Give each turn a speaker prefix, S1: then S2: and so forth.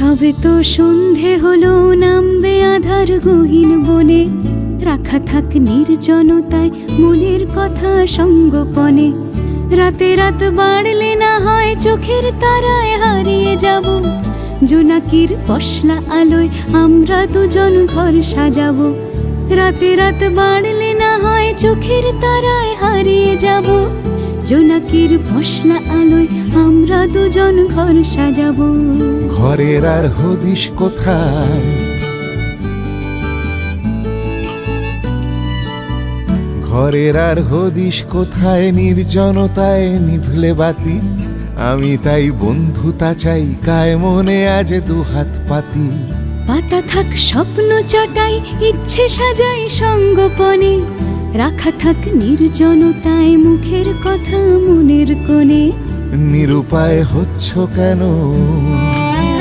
S1: সবে তো সন্ধে হলো, নামবে আধার গহীন বনে, রাখা থাক নির্জনতায় মনের কথা সঙ্গোপনে। রাতে রাত বাড়লে না হয় চোখের তারায় হারিয়ে যাব, জোনাকির পশলা আলোয় আমরা দুজন ঘর সাজাবো। রাতে রাত বাড়লে না হয় চোখের তারায় হারিয়ে যাব, জোনাকির পশলা আলোয় আমরা দুজন ঘর সাজাবো।
S2: ঘরের আর হদিশ কোথায়, ঘরের আর হদিশ কোথায়, নির্জনতায় নিভলে বাতি। আমি তাই বন্ধুতা চাই, কায় মনে আজ দুহাত পাতি।
S1: পাতা থাক স্বপ্ন চাটাই, ইচ্ছে সাজাই সঙ্গোপনে, রাখা থাক নির্জনতায় মুখের কথা মনের কোণে।
S2: নিরুপায় হচ্ছ কেন